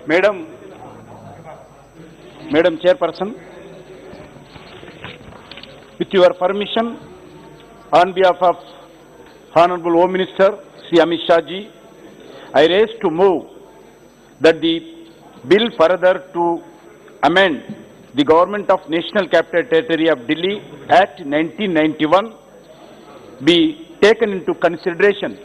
Madam Chairperson, with your permission, on behalf of Honorable Home Minister Sri Amit Shah ji, I raise to move that the bill further to amend the Government of National Capital Territory of Delhi Act 1991 be taken into consideration.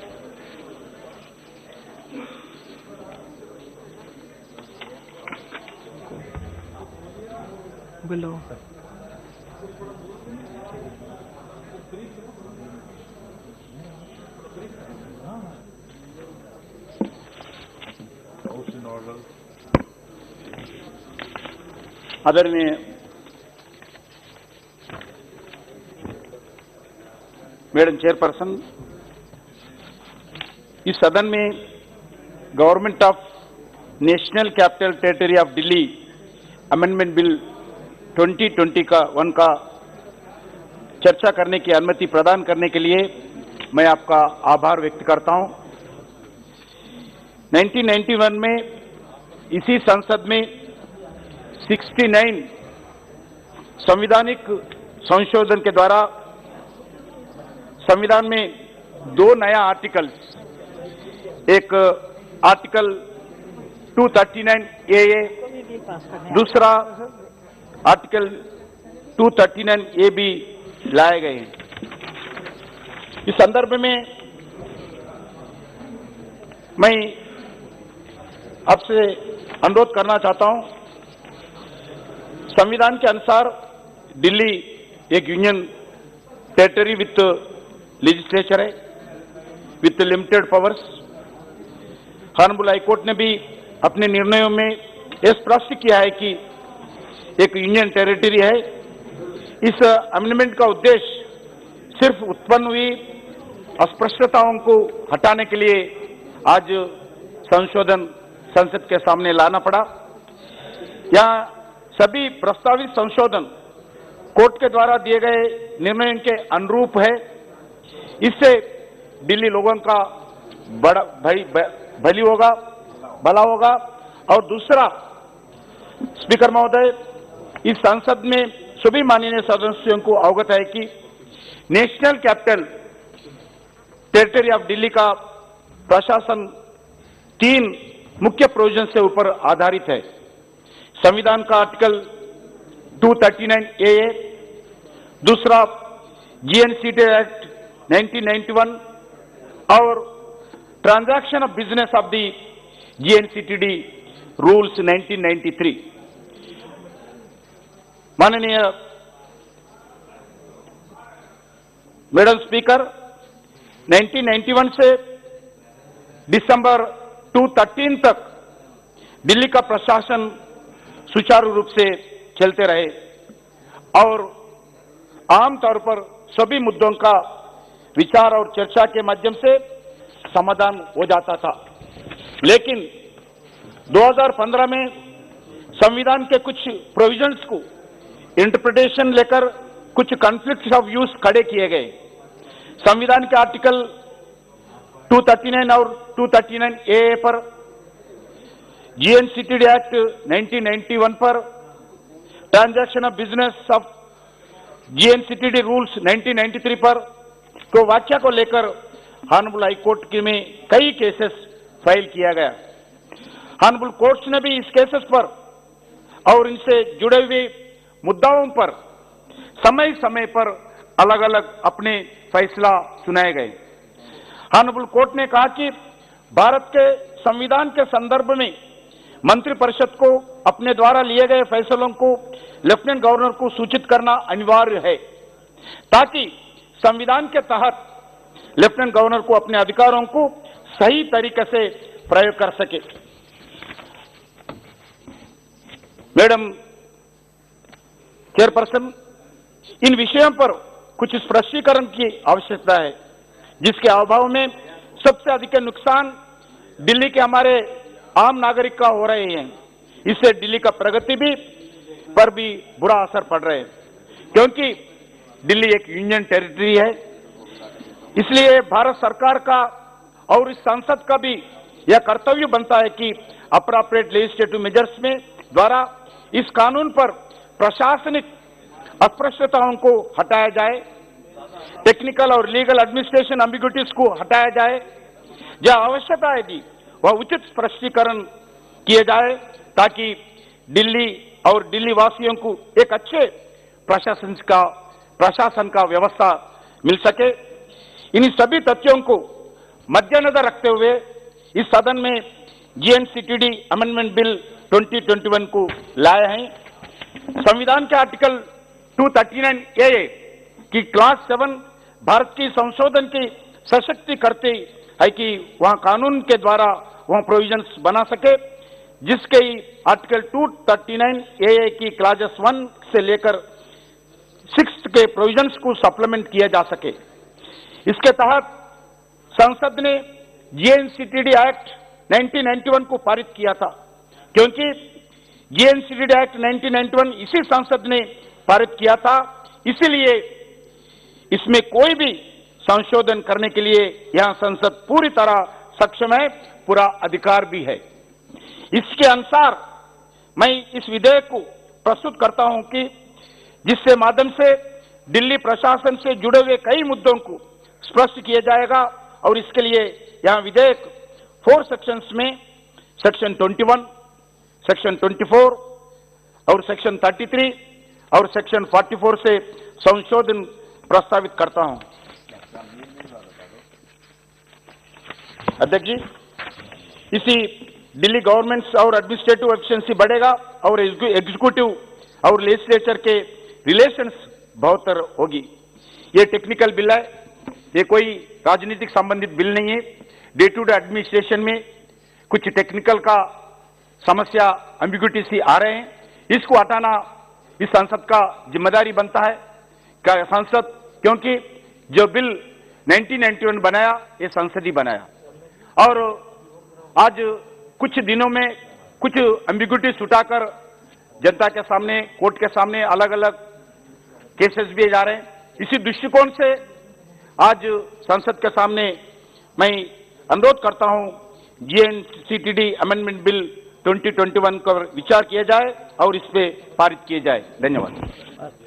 Below. आदरणीय madam chairperson, इस सदन में government of national capital territory of Delhi amendment bill 2021 का चर्चा करने की अनुमति प्रदान करने के लिए मैं आपका आभार व्यक्त करता हूं। 1991 में इसी संसद में 69 संवैधानिक संशोधन के द्वारा संविधान में दो नया आर्टिकल्स, एक आर्टिकल 239 ए, दूसरा आर्टिकल 239 ए भी लाए गए हैं। इस संदर्भ में मैं आपसे अनुरोध करना चाहता हूं, संविधान के अनुसार दिल्ली एक यूनियन टेरिटरी विथ लेजिस्लेचर है, with limited powers. Honourable high court ने भी अपने निर्णयों में यह स्पष्ट किया है कि एक यूनियन टेरिटरी है। इस अमेंडमेंट का उद्देश्य सिर्फ उत्पन्न हुई अस्पष्टताओं को हटाने के लिए आज संशोधन संसद के सामने लाना पड़ा। यहाँ सभी प्रस्तावित संशोधन कोर्ट के द्वारा दिए गए निर्णयों के अनुरूप है। इससे दिल्ली लोगों का भला होगा। और दूसरा, स्पीकर महोदय, इस संसद में सभी माननीय सदस्यों को अवगत है कि national capital territory of Delhi का प्रशासन 3 मुख्य प्रोविजन से ऊपर आधारित है। संविधान का आर्टिकल 239 ए, दूसरा जीएनसीटी एक्ट 1991 और transaction of business of the GNCTD rules 1993। माननीय मैडम स्पीकर, 1991 से दिसंबर 2013 तक दिल्ली का प्रशासन सुचारू रूप से चलते रहे और आमतौर पर सभी मुद्दों का विचार और चर्चा के माध्यम से समाधान हो जाता था। लेकिन 2015 में संविधान के कुछ प्रोविजंस को इंटरप्रिटेशन लेकर कुछ कॉन्फ्लिक्ट ऑफ व्यूज खड़े किए गए। संविधान के आर्टिकल 239 और 239 ए पर, जीएनसीटीडी एक्ट 1991 पर, transaction of business of GNCTD rules 1993 पर तो व्याख्या को लेकर ऑनरेबल हाई कोर्ट में कई केसेस फाइल किया गया। ऑनरेबल कोर्ट्स ने भी इस केसेस पर और इनसे जुड़े हुए मुद्दाओं पर समय समय पर अलग अलग अपने फैसला सुनाए गए। ऑनरेबल कोर्ट ने कहा कि भारत के संविधान के संदर्भ में मंत्रिपरिषद को अपने द्वारा लिए गए फैसलों को लेफ्टिनेंट गवर्नर को सूचित करना अनिवार्य है, ताकि संविधान के तहत लेफ्टिनेंट गवर्नर को अपने अधिकारों को सही तरीके से प्रयोग कर सके। मैडम चेयरपर्सन, इन विषयों पर कुछ स्पष्टीकरण की आवश्यकता है, जिसके अभाव में सबसे अधिक नुकसान दिल्ली के हमारे आम नागरिक का हो रहे हैं। इससे दिल्ली का प्रगति पर भी बुरा असर पड़ रहा है, क्योंकि दिल्ली एक यूनियन टेरिटरी है। इसलिए भारत सरकार का और इस संसद का भी यह कर्तव्य बनता है कि अप्रोप्रिएट लेजिस्लेटिव मेजर्स में द्वारा इस कानून पर प्रशासनिक अस्पष्टताओं को हटाया जाए, टेक्निकल और लीगल एडमिनिस्ट्रेशन एम्बिग्युइटीज को हटाया जाए, जहां आवश्यकता है वह उचित स्पष्टीकरण किए जाए ताकि दिल्ली और दिल्ली वासियों को एक अच्छे प्रशासन का व्यवस्था मिल सके। इन सभी तथ्यों को मद्देनजर रखते हुए इस सदन में जीएनसीटीडी अमेंडमेंट बिल 2021 को लाए हैं। संविधान के आर्टिकल 239A की क्लास 7 भारत की संशोधन की सशक्ति करते है कि वहां कानून के द्वारा वहां प्रोविजंस बना सके, जिसके आर्टिकल 239A की क्लाजेस 1 से लेकर 6 के प्रोविजंस को सप्लीमेंट किया जा सके। इसके तहत संसद ने जीएनसीटीडी एक्ट 1991 को पारित किया था, क्योंकि जीएनसीटीडी एक्ट 1991 इसी संसद ने पारित किया था, इसीलिए इसमें कोई भी संशोधन करने के लिए यहां संसद पूरी तरह सक्षम है, पूरा अधिकार भी है। इसके अनुसार मैं इस विधेयक को प्रस्तुत करता हूं कि जिससे माध्यम से दिल्ली प्रशासन से जुड़े हुए कई मुद्दों को स्पष्ट किया जाएगा और इसके लिए यहां विधेयक 4 सेक्शंस में सेक्शन 21, सेक्शन 24 और सेक्शन 33 और सेक्शन 44 से संशोधन प्रस्तावित करता हूं। अध्यक्ष जी, इसी दिल्ली गवर्नमेंट और एडमिनिस्ट्रेटिव एफिशिएंसी बढ़ेगा और एग्जीक्यूटिव और लेजिस्लेचर के रिलेशंस बेहतर होगी। ये टेक्निकल बिल है, ये कोई राजनीतिक संबंधित बिल नहीं है। डे टू डे एडमिनिस्ट्रेशन में कुछ टेक्निकल का समस्या एम्बिग्युइटी आ रहे हैं, इसको हटाना इस संसद का जिम्मेदारी बनता है क्या संसद, क्योंकि जो बिल 1991 बनाया ये संसद ही बनाया और आज कुछ दिनों में कुछ एम्बिग्युइटीज उठाकर जनता के सामने, कोर्ट के सामने अलग अलग केसेस भी जा रहे हैं। इसी दृष्टिकोण से आज संसद के सामने मैं अनुरोध करता हूं जीएनसीटीडी अमेंडमेंट बिल 2021 पर विचार किया जाए और इस पे पारित किए जाए। धन्यवाद।